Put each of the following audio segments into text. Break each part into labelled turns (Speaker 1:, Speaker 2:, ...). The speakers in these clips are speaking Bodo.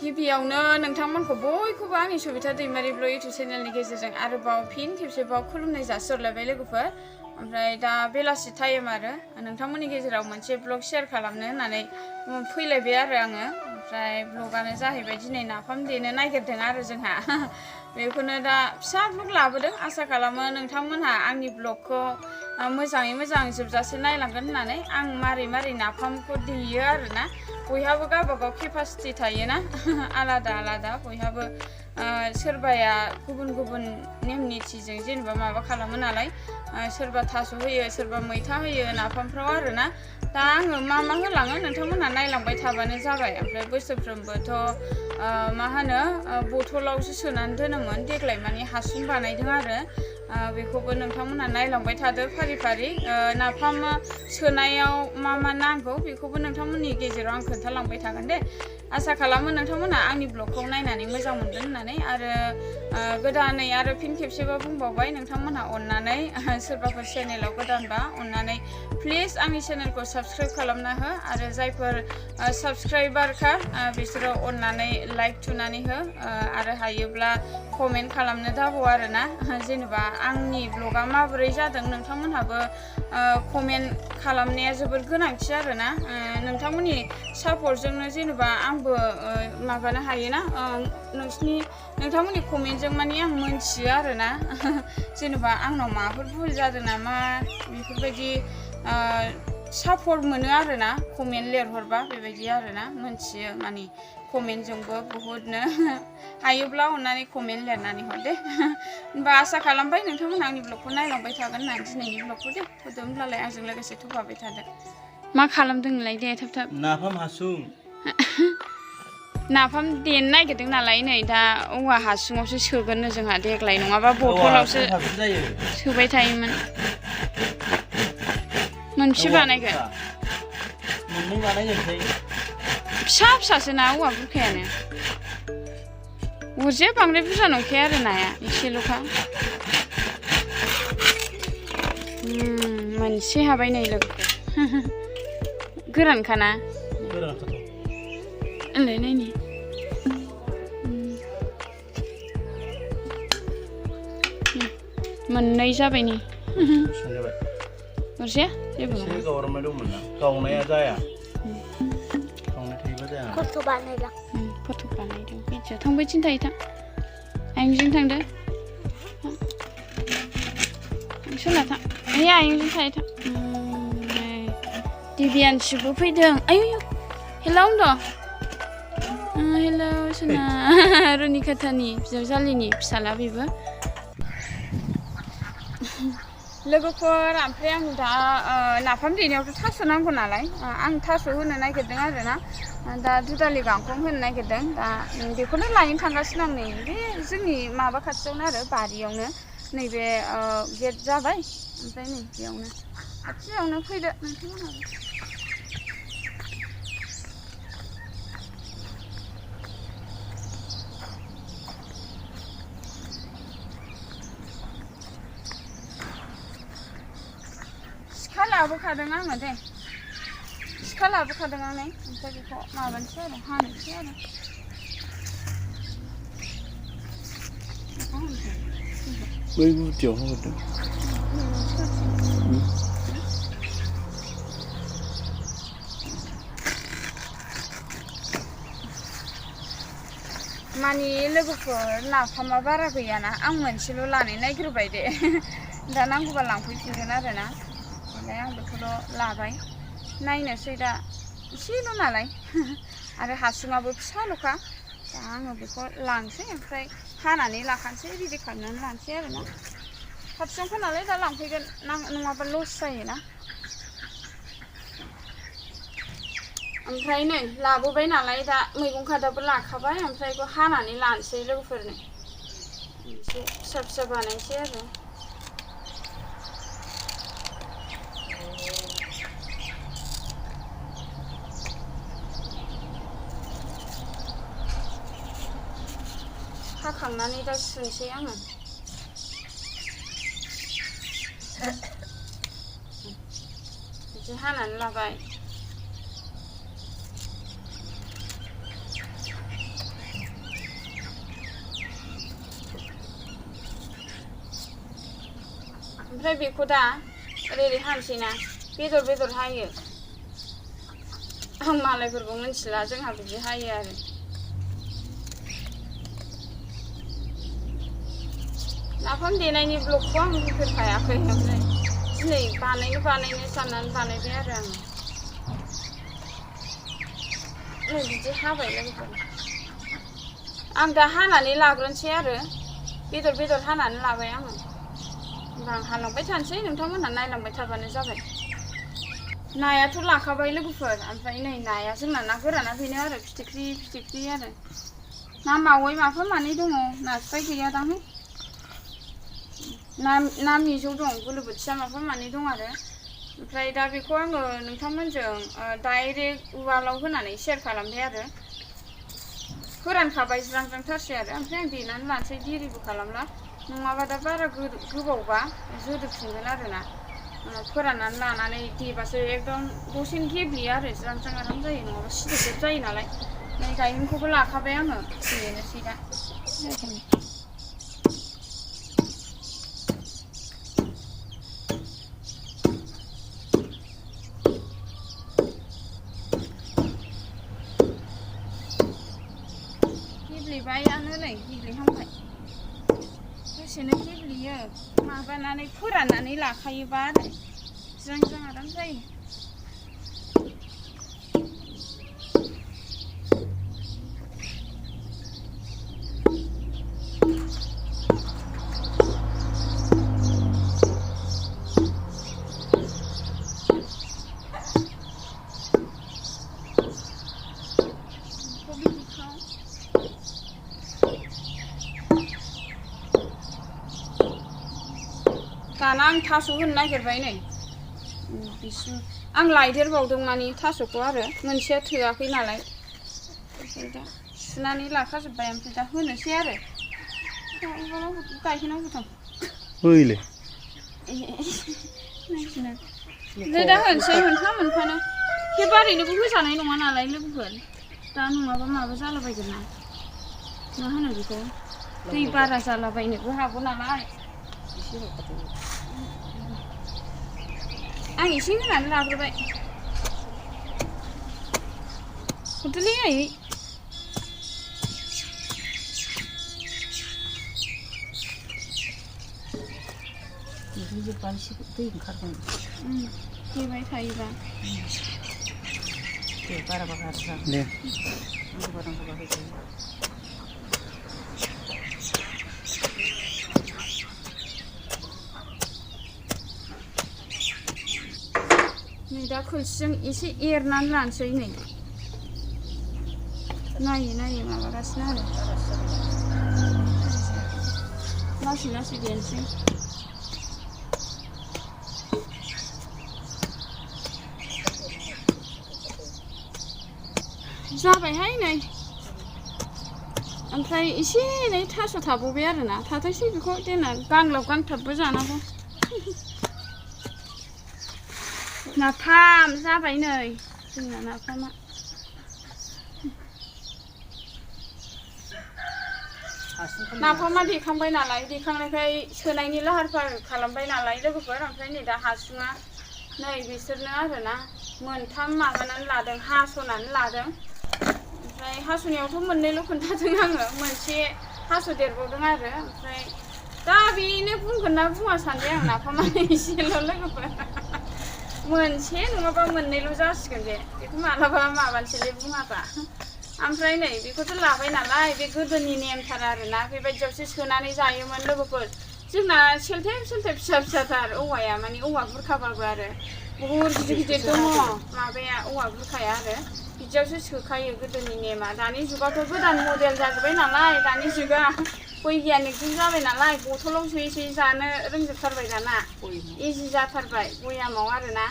Speaker 1: गिबियावनो नोंथांमोनखौ बयखौबो आंनि सबिता दैमारि ब्लग इउटुब चेनेलनि गेजेरजों आरोबाव फिन खेबसेबाव खुलुमनाय जासिहरलायबाय लोगोफोर। ओमफ्राय दा बेलासि टाइम आरो नोंथांमोननि गेजेराव मोनसे ब्लग शेयार खालामनो होननानै फैलायबाय आरो आङो। ओमफ्राय ब्लगानो जाहैबाय दिनै नाफाम देनो नागिरदों आरो जोंहा बेखौनो दा फिसा ब्लग लाबोदों। आसा खालामो नोंथांमोनहा आंनि ब्लगखौ मोजाङै मोजां जोबजासे नायलांगोन होननानै। आं मारै मारै नाफामखौ देयो आरोना, बयहाबो गावबागाव केपासिटि थायोना आलादा आलादा बयहाबो सोरबाया गुबुन गुबुन नेम निथिजों जेनेबा माबा खालामो नालाय, सोरबा थास' होयो सोरबा मैथा होयो नाफामफ्राव आरोना। दा आङो मा मा होलाङो नोंथांमोनहा नायलांबाय थाबानो जाबाय। ओमफ्राय बोसोरफ्रोमबोथ' मा होनो बथलावसो सोनानै दोनोमोन, देग्लाय माने हासुं बानायदों आरो बेखौबो नोंथांमोनहा नायलांबाय थादो फारि फारि। नाफाम सोनायाव मा मा नांगौ बेखौबो नोंथांमोननि गेजेराव आं खोन्थालांबाय थागोन दे। आसा खालामो नोंथांमोनहा आंनि ब्लगखौ नायनानै मोजां मोनगोन होननानै। आरो गोदानै आरो फिन खेबसेबो बुंबावबाय, नोंथांमोनहा अननानै सोरबाफोर चेनेलाव गोदानबा अननानै प्लिज आंनि चेनेलखौ साबस्क्राइब खालामना हो। आरो जायफोर साबस्क्राइबारखा बिसोरो अननानै लाइक थुनानै हो। आरो हायोब्ला कमेन्ट खालामनो दाबाव आरोना, जेनेबा आंनि ब्लगा माबोरै जादों नोंथांमोनहाबो कमेन्ट खालामनाया जोबोर गोनांथि आरोना। नोंथांमोननि सापर्टजोंनो जेनेबा आंबो माबानो हायोना, नोंथांमोननि कमेन्टजों माने आं मोनथियो आरोना जेनेबा आंनाव माबाफोर भुल जादों नामा बेफोरबायदि सापर्ट मोनो आरोना कमेन्ट लिरहरबा, बेबायदि आरोना मोनथियो माने कमेन्टजोंबो बहुदनो। हायोब्ला अननानै कमेन्ट लिरनानै हर दे। होनबा आसा खालामबाय नोंथांमोना आंनि ब्लगखौ नायलांबाय थागोन होननानै दिनैनि ब्लगखौ दे होदो। होमब्लालाय आंजों लोगोसे थफाबाय थादो। मा खालामदों नोंलाय? दे थाब थाब।
Speaker 2: नाफाम हासुं
Speaker 1: नाफाम देनो नागिरदों नालाय, नै दा औवा हासुङावसो सोगोननो जोंहा देग्लाय, नङाबा बथलावसो सोबाय थायोमोन। मोनसे बानायगोन,
Speaker 2: मोननै बानायगोनसै।
Speaker 1: फिसा फिसासो ना औवा बुरखायानो, अरजाया बांद्राय बुरजा नंखाया आरो नाया एसेल'खा। मोनसे हाबाय नै लोगोफोर गोरानखाना ओनलाय नायनि मोननै जाबाय नै अरजाया जेबो नङा।
Speaker 2: गावरामनाय दंमोन ना, गावनाया जाया, गावनाय थायोबा जाया।
Speaker 1: फट' बानायदों भिडिअ थांबायथिं थायो थां, आयंजों थांदो सोरना थां, ओइ आयंजों थायो थां। दिबियानसुबो फैदों। आयु हेलौ होनद' हेलौ सोना रुनिकातानि बिजावजालिनि फिसाला बेबो लोगोफोर। ओमफ्राय आं दा नाफाम देनायावथ' थास' नांगौ नालाय, आं थास' होनो नागिरदों आरोना। दा दुदालि गांखं होनो नागिरदों। दा बेखौनो लायनो थांगासिनो आं नै बे जोंनि माबा खाथियावनो आरो बारियावनो, नैबे गेट जाबाय ओमफ्राय नै बेयावनो खाथियावनो फैदो नोंथांमोनहाबो। सिखा लाबोखादों आङो दे, सिखा लाबोखादों आं नै। ओमफ्राय बेखौ माबानोसै आरो हानोसै आरो।
Speaker 2: बै गुदियाव हरदों।
Speaker 1: माने लोगोफोर नाफामा बारा गैयाना, आं मोनसेल' लानो नागिरबाय दे। दा नांगौबा लांफैफिनगोन आरोना। ओमफ्राय आं बेखौल' लाबाय, नायनोसै दा एसेल' नालाय आरो हासुङाबो फिसाल'खा। दा आङो बेखौ लांसै, ओमफ्राय हानानै लाखानोसै, रेडि खालामनानै लानोसै आरोना। खाथियावखा नालाय दा लांफैगोन, नङाबा लस जायोना। ओमफ्राय नै लाबोबाय नालाय दा मैगं खादाबो लाखाबाय, ओमफ्राय बेखौ हानानै लानोसै लोगोफोरनो एसे फिसा फिसा बानायनोसै आरो। हाखांनानै दा सुनोसै आङो। बिदि हानानै लाबाय। ओमफ्राय बेखौ दा ओरै हानोसै ना बेदर हायो आं मालायफोरखौ मिथिला जोंहा बिदि हायो आरो नाफाम देनायनि ब्लगखौ आं होफेरखायाखै ओमफ्राय दिनै बानायनो साननानै बानायबाय आरो आङो नै बिदि हाबाय लोगोफोर आं दा हानानै लाग्रोनोसै आरो बेदर हानानै लाबाय आङो होमबा आं हालांबाय थानोसै नोंथांमोनहा नायलांबाय थाबानो जाबाय नायाथ' लाखाबाय लोगोफोर ओमफ्राय नै नाया जोंना ना गोराना बेनो आरो फिथिख्रि आरो ना मावै माफा मानै दङ नास्राय गैयादांहाय ना मिजौ दं बोलोबोथिया माफा मानै दं आरो ओमफ्राय दा बेखौ आङो नोंथांमोनजों डाइरेक्ट उवालाव होनानै शेयार खालामबाय आरो फोरानखाबाय ज्रां-ज्रांथारसै आरो ओमफ्राय आं देनानै लानोसै देरिबो खालामला नङाबा दा बारा गोबावबा जोदोबफिनगोन आरोना फोराननानै लानानै देबासो एकदम दसेनो गेब्लेयो आरो ज्रां-ज्रां आराम जायो नङाबा सिदोब जायो नालाय नै गायहेनखौबो लाखाबाय आङो देनोसै दा गेब्लेबायानो नै गेब्लेहांबाय दसेनो गेब्लेयो माबानानै फोराननानै लाखायोबा आरो ज्रां-ज्रां आराम जायो दाना आं थास' होनो नागिरबाय नै बिसिम आं लायदेरबावदों मानि थास'खौ आरो मोनसेया थोआखै नालाय ओमफ्राय दा सुनानै लाखाजोब्बाय ओमफ्राय दा होनोसै आरो गायहेनाव गोथां
Speaker 2: ओइले
Speaker 1: दा होनोसै मोनफानो एखेबारैनोबो होजानाय नङा नालाय लोगोफोर दा नङाबा माबा जालाबायगोन ना मा होनो बेखौ दै बारा जालाबायनोबो हागौ नालाय आं एसे होनानै लाग्रोबाय हरदोलै आयै
Speaker 3: जोब्बानो एसे दै ओंखारगोन
Speaker 1: देबाय थायोबा
Speaker 3: दे बाराबा गारजा
Speaker 2: दे
Speaker 3: नांगौबा होजायो
Speaker 1: नै दा खोलसिजों एसे एरनानै लानोसै नै नायै माबागासिनो आरो लासै देनोसै जाबायहाय नै ओमफ्राय एसे एनै थास' थाबावबाय आरोना थाथोंसै बेखौ देनां गांलाब गांथाबबो जानांगौ नाफाम जाबाय नै जोंना नाफामा नाफामा देखांबाय नालाय देखांनायखाय सोनायनि लाहार फाहार खालामबाय नालाय लोगोफोर ओमफ्राय नै दा हासुङा नै बिसोरनो आरोना मोनथाम माबानानै लादों हास'नानै लादों ओमफ्राय हास'नायावथ' मोननैल' खोन्थादों आङो मोनसे हास' देरबावदों आरो ओमफ्राय दा बेनो बुंगोन ना बुङा सानबाय आं नाफामानो एसेल' लोगोफोर मोनसे नङाबा मोननैल' जासिगोन बे बेखौ मालाबा माबानोसैलै बुङाबा ओमफ्राय नै बेखौथ' लाबाय नालाय बे गोदोनि नेमथार आरोना बेबायदियावसो सोनानै जायोमोन लोगोफोर जोंना सेलथेब फिसा-फिसाथार औवाया माने औवा बुरखाबाबो आरो बुहुद गिदिर दङ माबाया औवा बुरखाया आरो बिदियावसो सोखायो गोदोनि नेमा दानि जुगावथ' गोदान मडेल जाजोब्बाय नालाय दानि जुगा बैगियानिकजों जाबाय नालाय बथलाव सोयै जानो रोंजोबथारबाय दाना इजि जाथारबाय बयामाव आरोना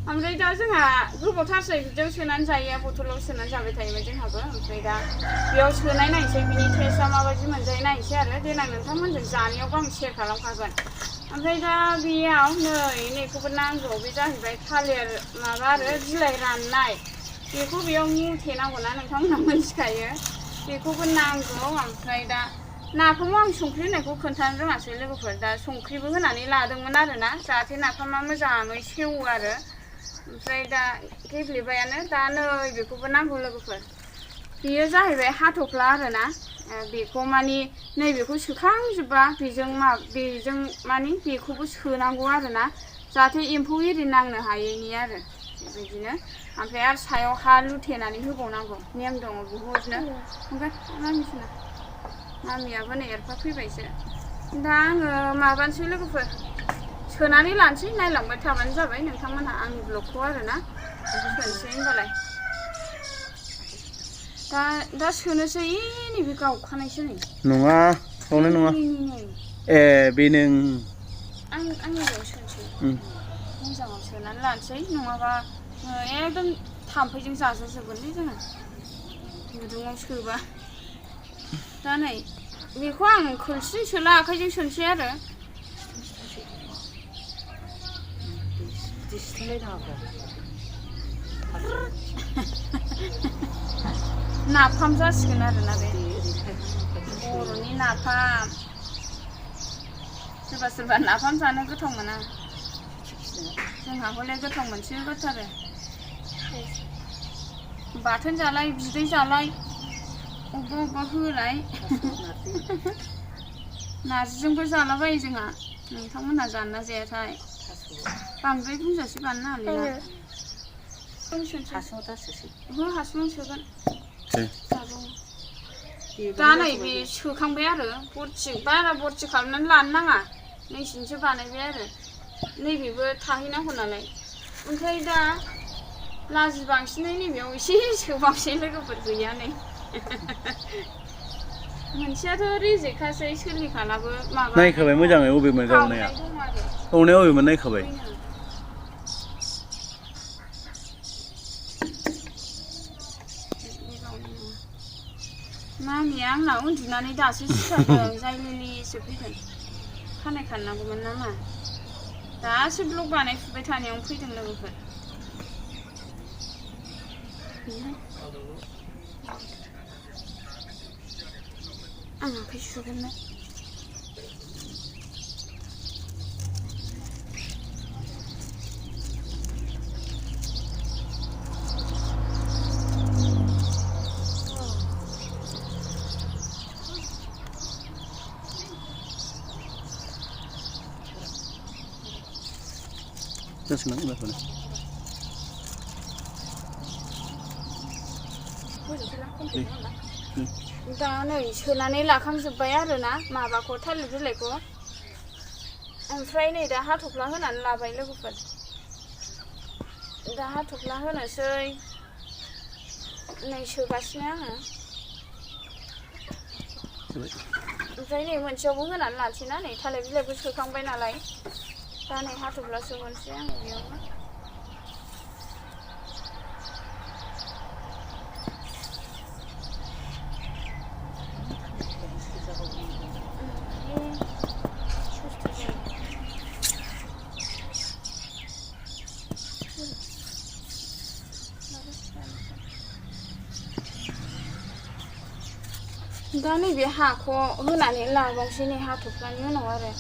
Speaker 1: ओमफ्राय दा जोंहा गोबावथारसै बिदियाव सोनानै जायो बथलाव सोनानै जाबाय थायोमोन जोंहाबो ओमफ्राय दा बेयाव सोनाय नायनोसै बिनि टेस्टआ माबायदि मोनजायो नायनोसै आरो देनां नोंथांमोनजों जानायावबो आं शेयार खालामखागोन ओमफ्राय दा बेयाव नैखौबो नांगौ बे जाहैबाय थालिर माबा आरो बिलाइ राननाय बेखौ बेयाव मुथेनांगौ ना नोंथांमोनहा मिथिखायो बेखौबो नांगौ ओमफ्राय दा नाफामाव आं संख्रि होनायखौ खोन्थानो रोङासै लोगोफोर दा संख्रिबो होनानै लादोंमोन आरोना जाहाथे नाफामा मोजाङै सेवो आरो ओमफ्राय दा गेब्लेबायानो दा नै बेखौबो नांगौ लोगोफोर बेयो जाहैबाय हाथफ्ला आरोना बेखौ मानि नैबेखौ सोखांजोबबा बेजों मानि बेखौबो सोनांगौ आरोना जाहाथे एम्फौ एरि नांनो हायैनि आरो बेबायदिनो ओमफ्राय आरो सायाव हा लुथेनानै होबावनांगौ नेम दङ बुहुदनो ओमफ्राय मामिसोना मामियाबो नै एरफा फैबायसो दा आङो माबानोसै लोगोफोर सोनानै लानोसै नायलांबाय थाबानो जाबाय नोंथांमोनहा आंनि ब्लगखौ आरोना सोनोसै होनबालाय दा सोनोसै नैबे गावखानायसो नै
Speaker 2: नङा गावनाय नङा ए बे नों
Speaker 1: आंनि बेयाव सोनोसै मोजाङाव सोनानै लानोसै नङाबा एकदम थाम्फैजों जाजाजोबगोनलै जोङो गुदुङाव सोबा दा नै बेखौ आं खोलस्रि सोला आखाइजों सोनोसै आरो नाफाम जासिगोन आरोना बे बर'नि नाफाम सोरबा नाफाम जानो गोथाव मोना जोंहा हले गोथाव मोनसोगारथारो बाथोन जालाय बिदै जालाय अबेबा होलाय नारजिजोंबो जालाबायो जोंहा नोंथांमोनहा जाना जायाथाय बांद्राय बुंजासै बानो नाङालै हासुङाव सोगोन दा नै बे सोखांबाय आरो बारा बरथि खालामनानै लानो नाङा नैसिनसो बानायबाय आरो नैबेबो थाहैनांगौ नालाय ओमफ्राय दा लाजि बांसिनै नैबेयाव एसे सोबांसै लोगोफोर गैया नै मोनसेयाथ' रेजेक्टखासै सोलिखालाबो माबा
Speaker 2: नायखाबाय मोजाङै अबेमोन गावनाया अबेमोन नायखाबाय
Speaker 1: मामिया आंना उन्दुनानै दासो सिखारदों जायलिलिसो फैदों खानाय खाननांगौमोन नामा दासो ब्लग बानायफुबाय थानायावनो फैदों लोगोफोर आं आखाइ सुगोन
Speaker 2: जासिगोन होनबाथ'
Speaker 1: दा नै सोनानै लाखांजोब्बाय आरोना माबाखौ थालिर बिलाइखौ ओमफ्राय नै दा हाथफ्ला होनानै लाबाय लोगोफोर दा हाथफ्ला होनोसै नै सोगासिनो आङो ओमफ्राय नै मोनसेयावबो होनानै लानोसै ना नै थालिर बिलाइखौ सोखांबाय नालाय दा नै हाथफ्ला सोहरनोसै आङो बेयावनो दा नैबे हाखौ होनानै लाबावसै नै हाथफ्लानि उनाव आरो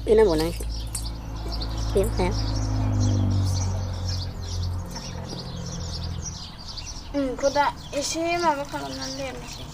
Speaker 4: Ini mau nang, tim ya.
Speaker 1: Kuda isi mama kalau nanti masih.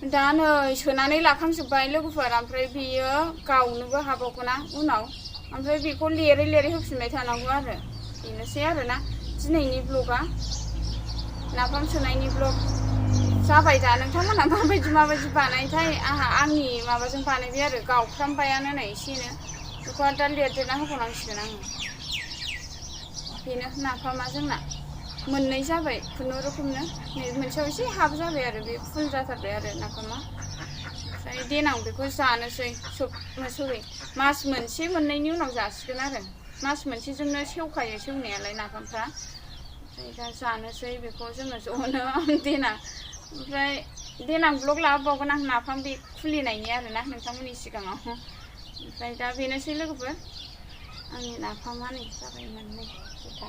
Speaker 1: दा नै सोनानै लाखांजोब्बाय लोगोफोर ओमफ्राय बियो गावनोबो हाबावगौना उनाव ओमफ्राय बेखौ लेरै लेरै होफिनबाय थानांगौ आरो बेनोसै आरोना दिनैनि ब्लगा नाफाम सोनायनि ब्लग जाबाय दा नोंथांमोनहा माबायदि बानायथाय आंहा आंनि माबाजों बानायबाय आरो गावफ्रामबायानो नै एसेनो बेखौ दा लिरदेरना होबावनांसिगोन आङो बेनो नाफामा जोंना मोननै जाबाय खुनुरुखुमनो नै मोनसेयाव एसे हाब जाबाय आरो बे फुल जाथारबाय आरो नाफामा ओमफ्राय देनां बेखौ जानोसै सरि मास मोनसे मोननैनि उनाव जासिगोन आरो मास मोनसेजोंनो सेवखायो सेवनायालाय नाफामफ्रा ओमफ्राय दा जानोसै बेखौ जोङो ज'नो देनां ओमफ्राय देनां ब्लग लाबोबावगोन आं नाफाम बे खुलिनायनि आरोना नोंथांमोननि सिगाङाव ओमफ्राय दा बेनोसै लोगोफोर आंनि नाफामा नै जाबाय मोननै जुथा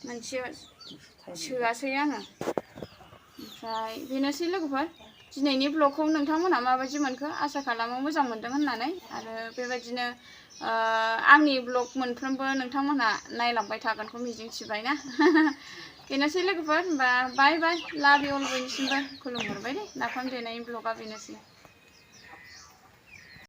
Speaker 1: मोनसे सोआसै आङो ओमफ्राय बेनोसै लोगोफोर दिनैनि ब्लगखौ नोंथांमोनहा माबायदि मोनखो आसा खालामो मोजां मोनदों होननानै आरो बेबायदिनो आंनि ब्लग मोनफ्रोमबो नोंथांमोनहा नायलांबाय थागोनखौ मिजिंथिबाय ना बेनोसै लोगोफोर होमबा बाय बाय लाभ इउ अल बयनिसिमबो खुलुमहरबाय दे नाफाम देनायनि ब्लगा बेनोसै